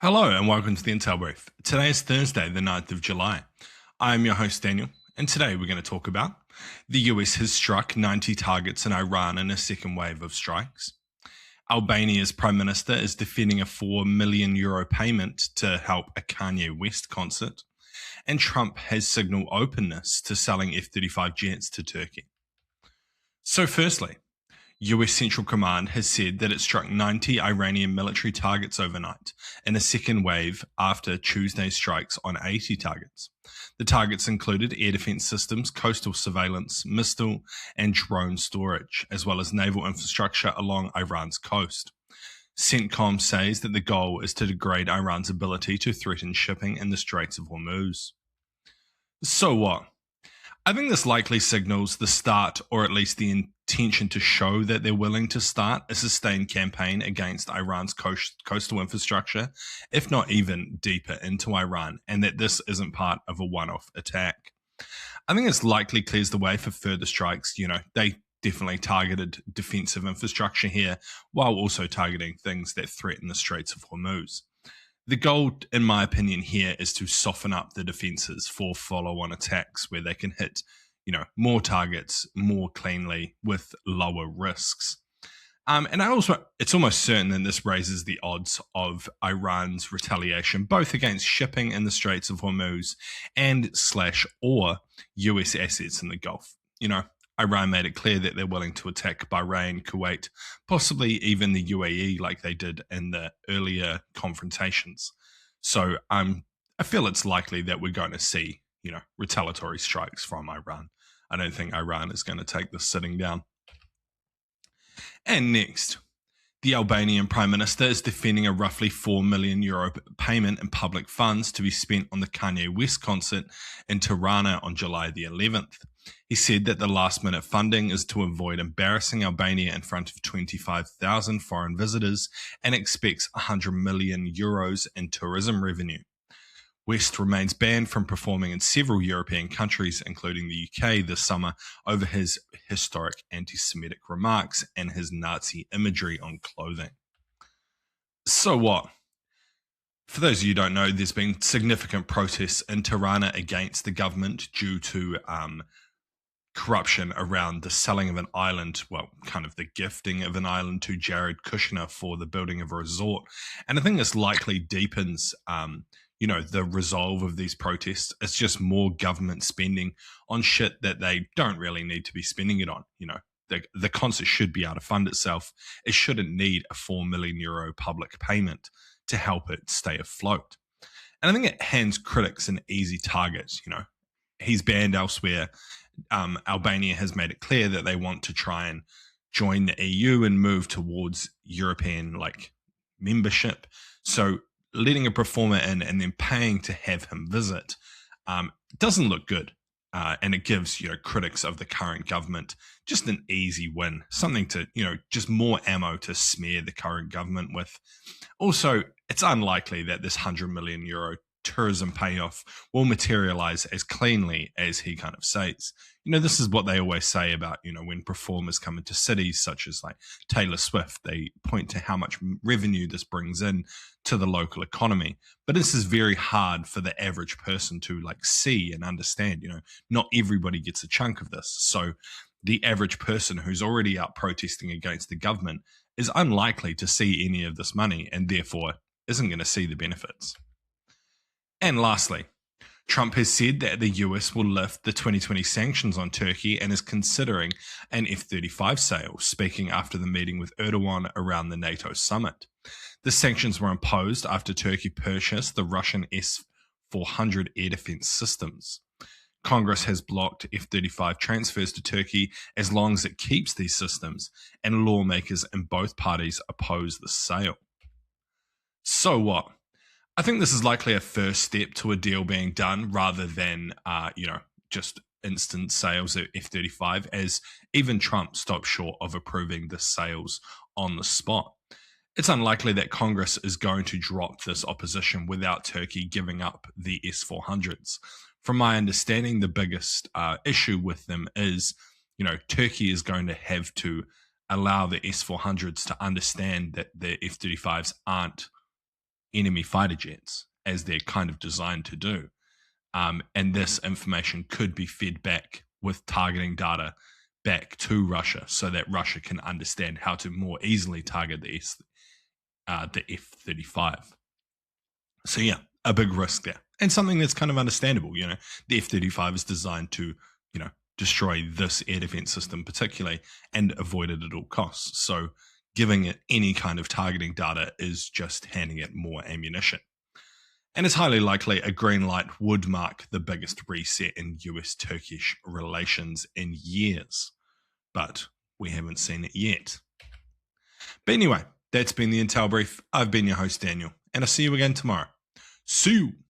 Hello and welcome to the Intel Brief. Today is Thursday, the 9th of July. I am your host, Daniel, and today we're going to talk about the US has struck 90 targets in Iran in a second wave of strikes. Albania's Prime Minister is defending a €4 million payment to help a Kanye West concert. And Trump has signaled openness to selling F-35 jets to Turkey. So firstly, US Central Command has said that it struck 90 Iranian military targets overnight in a second wave after Tuesday's strikes on 80 targets. The targets included air defense systems, coastal surveillance, missile and drone storage, as well as naval infrastructure along Iran's coast. CENTCOM says that the goal is to degrade Iran's ability to threaten shipping in the Straits of Hormuz. So what? I think this likely signals the start, or at least the intention to show that they're willing to start a sustained campaign against Iran's coastal infrastructure, if not even deeper into Iran, and that this isn't part of a one-off attack. I think this likely clears the way for further strikes. They definitely targeted defensive infrastructure here, while also targeting things that threaten the Straits of Hormuz. The goal, in my opinion, here is to soften up the defenses for follow-on attacks where they can hit, more targets more cleanly with lower risks. And it's almost certain that this raises the odds of Iran's retaliation, both against shipping in the Straits of Hormuz and / US assets in the Gulf. Iran made it clear that they're willing to attack Bahrain, Kuwait, possibly even the UAE like they did in the earlier confrontations. So I feel it's likely that we're going to see, retaliatory strikes from Iran. I don't think Iran is going to take this sitting down. And next, the Albanian Prime Minister is defending a roughly €4 million payment in public funds to be spent on the Kanye West concert in Tirana on July the 11th. He said that the last-minute funding is to avoid embarrassing Albania in front of 25,000 foreign visitors and expects €100 million in tourism revenue. West remains banned from performing in several European countries, including the UK, this summer over his historic anti-Semitic remarks and his Nazi imagery on clothing. So what? For those of you who don't know, there's been significant protests in Tirana against the government due to corruption around the selling of an island, kind of the gifting of an island to Jared Kushner for the building of a resort. And I think this likely deepens, the resolve of these protests. It's just more government spending on shit that they don't really need to be spending it on. The concert should be able to fund itself. It shouldn't need a €4 million public payment to help it stay afloat. And I think it hands critics an easy target. He's banned elsewhere. Albania has made it clear that they want to try and join the EU and move towards European membership. So letting a performer in and then paying to have him visit doesn't look good. And it gives critics of the current government just an easy win, something to just more ammo to smear the current government with. Also, it's unlikely that this €100 million tourism payoff will materialize as cleanly as he kind of says. This is what they always say about, when performers come into cities such as Taylor Swift, they point to how much revenue this brings in to the local economy. But this is very hard for the average person to see and understand. Not everybody gets a chunk of this. So the average person who's already out protesting against the government is unlikely to see any of this money and therefore isn't going to see the benefits. And lastly, Trump has said that the US will lift the 2020 sanctions on Turkey and is considering an F-35 sale, speaking after the meeting with Erdogan around the NATO summit. The sanctions were imposed after Turkey purchased the Russian S-400 air defense systems. Congress has blocked F-35 transfers to Turkey as long as it keeps these systems, and lawmakers in both parties oppose the sale. So what? I think this is likely a first step to a deal being done rather than, just instant sales of F-35, as even Trump stopped short of approving the sales on the spot. It's unlikely that Congress is going to drop this opposition without Turkey giving up the S-400s. From my understanding, the biggest issue with them is, Turkey is going to have to allow the S-400s to understand that the F-35s aren't enemy fighter jets, as they're kind of designed to do. And this information could be fed back with targeting data back to Russia so that Russia can understand how to more easily target the F-35. So yeah, a big risk there. And something that's kind of understandable. The F-35 is designed to, destroy this air defense system particularly and avoid it at all costs. So giving it any kind of targeting data is just handing it more ammunition. And it's highly likely a green light would mark the biggest reset in US-Turkish relations in years. But we haven't seen it yet. But anyway, that's been the Intel Brief. I've been your host, Daniel, and I'll see you again tomorrow. See you!